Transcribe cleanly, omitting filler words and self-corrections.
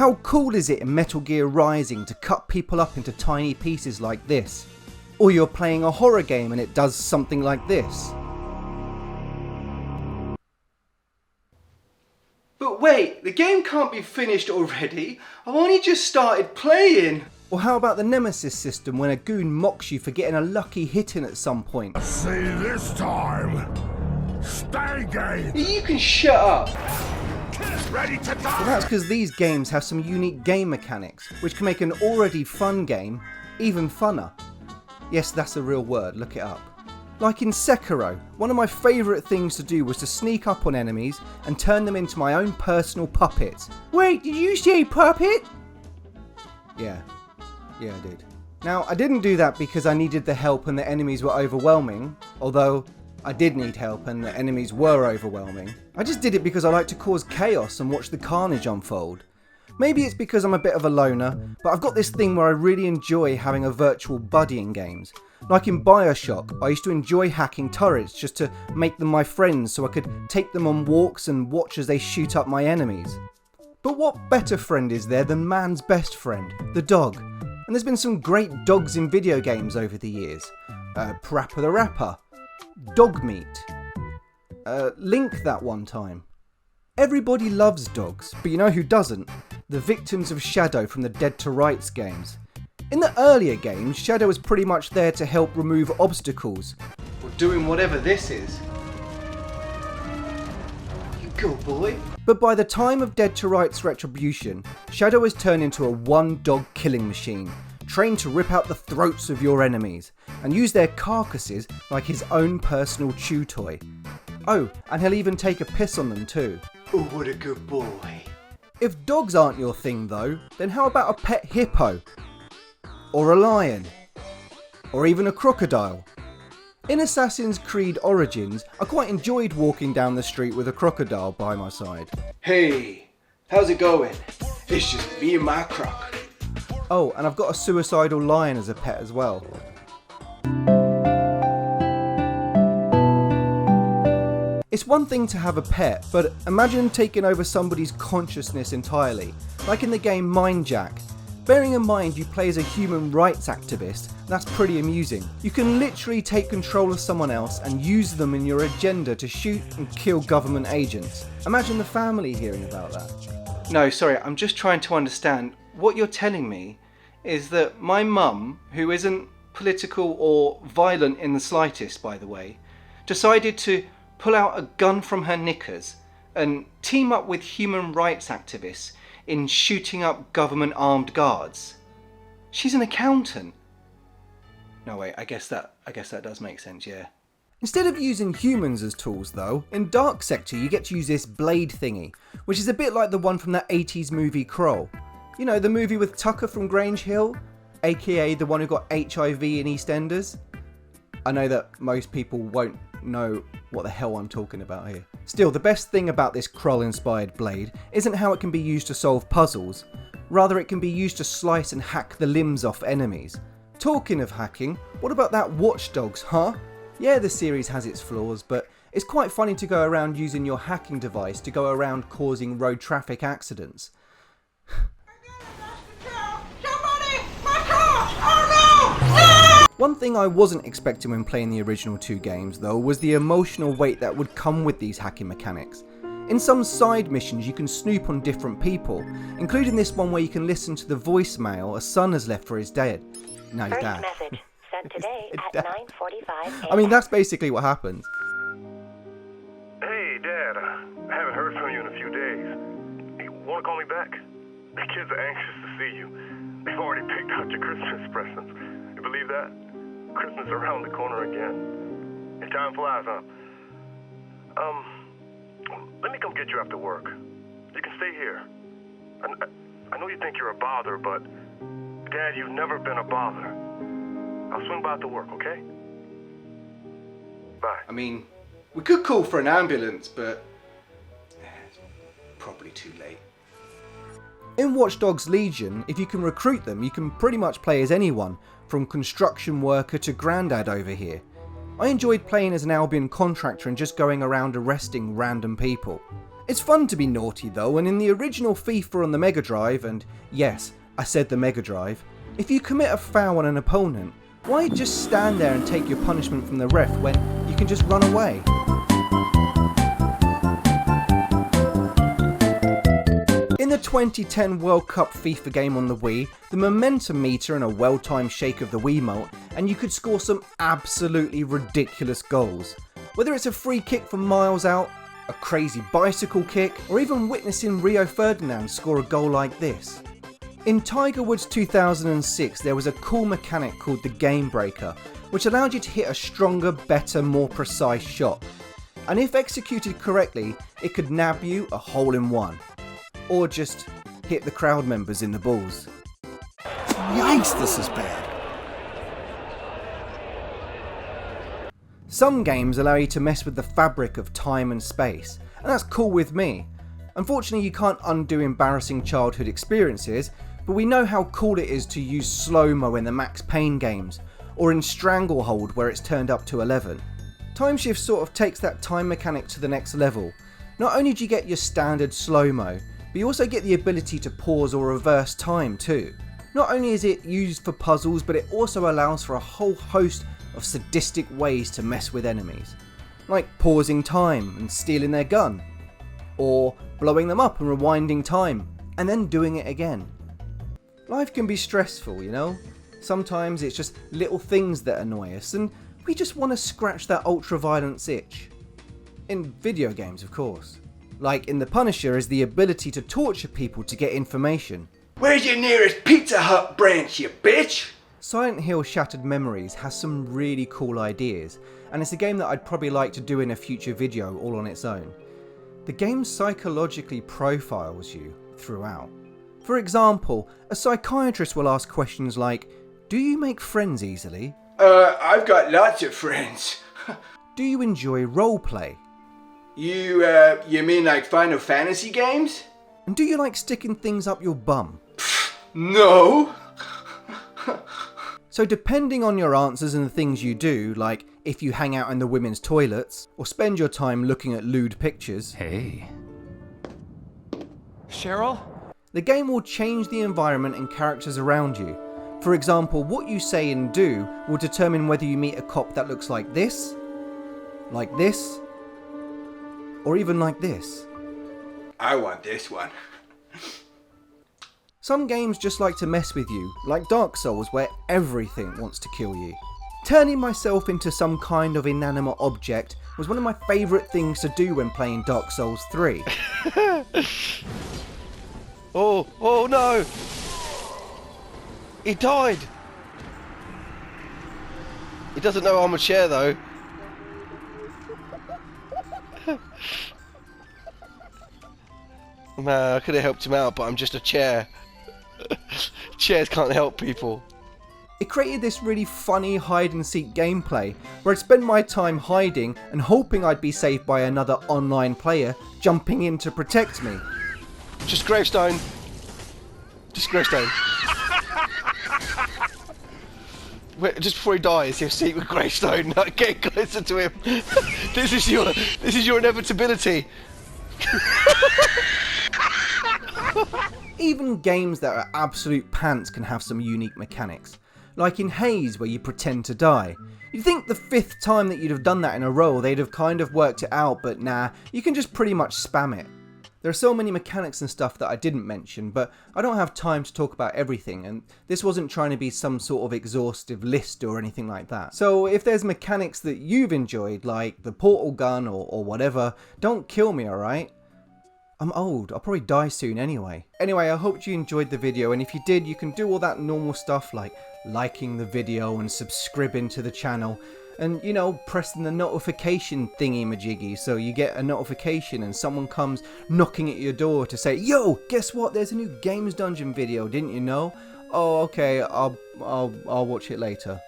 How cool is it in Metal Gear Rising to cut people up into tiny pieces like this? Or you're playing a horror game and it does something like this. But wait, the game can't be finished already. I've only just started playing. Or how about the Nemesis system when a goon mocks you for getting a lucky hit in at some point? See this time. Stay game. You can shut up. Ready to die. Well, that's because these games have some unique game mechanics, which can make an already fun game even funner. Yes, that's a real word, look it up. Like in Sekiro, one of my favourite things to do was to sneak up on enemies and turn them into my own personal puppets. Wait, did you say puppet? Yeah, I did. Now, I didn't do that because I needed the help and the enemies were overwhelming, although I did need help and the enemies were overwhelming. I just did it because I like to cause chaos and watch the carnage unfold. Maybe it's because I'm a bit of a loner, but I've got this thing where I really enjoy having a virtual buddy in games. Like in Bioshock, I used to enjoy hacking turrets just to make them my friends so I could take them on walks and watch as they shoot up my enemies. But what better friend is there than man's best friend, the dog? And there's been some great dogs in video games over the years. Parappa the Rapper, Dog Meat, Link that one time. Everybody loves dogs, but you know who doesn't? The victims of Shadow from the Dead to Rights games. In the earlier games, Shadow was pretty much there to help remove obstacles. Or doing whatever this is. You go, boy. But by the time of Dead to Rights Retribution, Shadow has turned into a one-dog killing machine, trained to rip out the throats of your enemies, and use their carcasses like his own personal chew toy. Oh, and he'll even take a piss on them too. Oh, what a good boy. If dogs aren't your thing though, then how about a pet hippo? Or a lion? Or even a crocodile? In Assassin's Creed Origins, I quite enjoyed walking down the street with a crocodile by my side. Hey, how's it going? It's just me and my croc. Oh, and I've got a suicidal lion as a pet as well. It's one thing to have a pet, but imagine taking over somebody's consciousness entirely, like in the game Mindjack. Bearing in mind you play as a human rights activist, that's pretty amusing. You can literally take control of someone else and use them in your agenda to shoot and kill government agents. Imagine the family hearing about that. No, sorry, I'm just trying to understand. What you're telling me is that my mum, who isn't political or violent in the slightest, by the way, decided to pull out a gun from her knickers and team up with human rights activists in shooting up government armed guards. She's an accountant. No wait, I guess that does make sense, yeah. Instead of using humans as tools though, in Dark Sector you get to use this blade thingy, which is a bit like the one from that 80s movie Kroll. You know, the movie with Tucker from Grange Hill, aka the one who got HIV in EastEnders. I know that most people won't know what the hell I'm talking about here. Still, the best thing about this Kroll-inspired blade isn't how it can be used to solve puzzles. Rather, it can be used to slice and hack the limbs off enemies. Talking of hacking, what about that Watch Dogs, huh? Yeah, the series has its flaws, but it's quite funny to go around using your hacking device to go around causing road traffic accidents. One thing I wasn't expecting when playing the original two games though was the emotional weight that would come with these hacking mechanics. In some side missions you can snoop on different people, including this one where you can listen to the voicemail a son has left for his dad. No, his dad. Message sent today at 9:45 a.m. I mean, that's basically what happens. Hey, Dad. I haven't heard from you in a few days. You want to call me back? The kids are anxious to see you. They've already picked out your Christmas presents. You believe that? Christmas around the corner again. Hey, time flies, huh? Let me come get you after work. You can stay here. I know you think you're a bother, but Dad, you've never been a bother. I'll swing by after work, okay? Bye. I mean, we could call for an ambulance, but it's probably too late. In Watch Dogs Legion, if you can recruit them, you can pretty much play as anyone, from construction worker to grandad over here. I enjoyed playing as an Albion contractor and just going around arresting random people. It's fun to be naughty though, and in the original FIFA on the Mega Drive, and yes, I said the Mega Drive, if you commit a foul on an opponent, why just stand there and take your punishment from the ref when you can just run away? In the 2010 World Cup FIFA game on the Wii, the momentum meter and a well-timed shake of the Wiimote, and you could score some absolutely ridiculous goals. Whether it's a free kick from miles out, a crazy bicycle kick, or even witnessing Rio Ferdinand score a goal like this. In Tiger Woods 2006, there was a cool mechanic called the Game Breaker, which allowed you to hit a stronger, better, more precise shot. And if executed correctly, it could nab you a hole-in-one. Or just hit the crowd members in the balls. Yikes, this is bad. Some games allow you to mess with the fabric of time and space, and that's cool with me. Unfortunately, you can't undo embarrassing childhood experiences, but we know how cool it is to use slow-mo in the Max Payne games, or in Stranglehold where it's turned up to 11. Time Shift sort of takes that time mechanic to the next level. Not only do you get your standard slow-mo, but you also get the ability to pause or reverse time too. Not only is it used for puzzles, but it also allows for a whole host of sadistic ways to mess with enemies. Like pausing time and stealing their gun. Or blowing them up and rewinding time, and then doing it again. Life can be stressful, you know? Sometimes it's just little things that annoy us, and we just want to scratch that ultra-violence itch. In video games, of course. Like in The Punisher is the ability to torture people to get information. Where's your nearest Pizza Hut branch, you bitch? Silent Hill Shattered Memories has some really cool ideas, and it's a game that I'd probably like to do in a future video all on its own. The game psychologically profiles you throughout. For example, a psychiatrist will ask questions like, do you make friends easily? I've got lots of friends. Do you enjoy roleplay? You mean like Final Fantasy games? And do you like sticking things up your bum? No. So depending on your answers and the things you do, like if you hang out in the women's toilets, or spend your time looking at lewd pictures, Hey. Cheryl? the game will change the environment and characters around you. For example, what you say and do will determine whether you meet a cop that looks like this, or even like this. I want this one. Some games just like to mess with you, like Dark Souls where everything wants to kill you. Turning myself into some kind of inanimate object was one of my favourite things to do when playing Dark Souls 3. Oh no! He died! He doesn't know I'm a chair though. Man, I could have helped him out, but I'm just a chair. Chairs can't help people. It created this really funny hide and seek gameplay where I'd spend my time hiding and hoping I'd be saved by another online player jumping in to protect me. Just gravestone. Just gravestone. Wait, just before he dies, he'll see with gravestone. Not get closer to him. This is your inevitability. Even games that are absolute pants can have some unique mechanics. Like in Haze where you pretend to die. You'd think the 5th time that you'd have done that in a row they'd have kind of worked it out, but nah, you can just pretty much spam it. There are so many mechanics and stuff that I didn't mention, but I don't have time to talk about everything, and this wasn't trying to be some sort of exhaustive list or anything like that. So if there's mechanics that you've enjoyed, like the portal gun or whatever, don't kill me, alright? I'm old, I'll probably die soon anyway. Anyway, I hope you enjoyed the video, and if you did, you can do all that normal stuff like liking the video and subscribing to the channel, and you know, pressing the notification thingy-majiggy so you get a notification and someone comes knocking at your door to say, yo, guess what, there's a new Games Dungeon video, didn't you know? Oh, okay, I'll watch it later.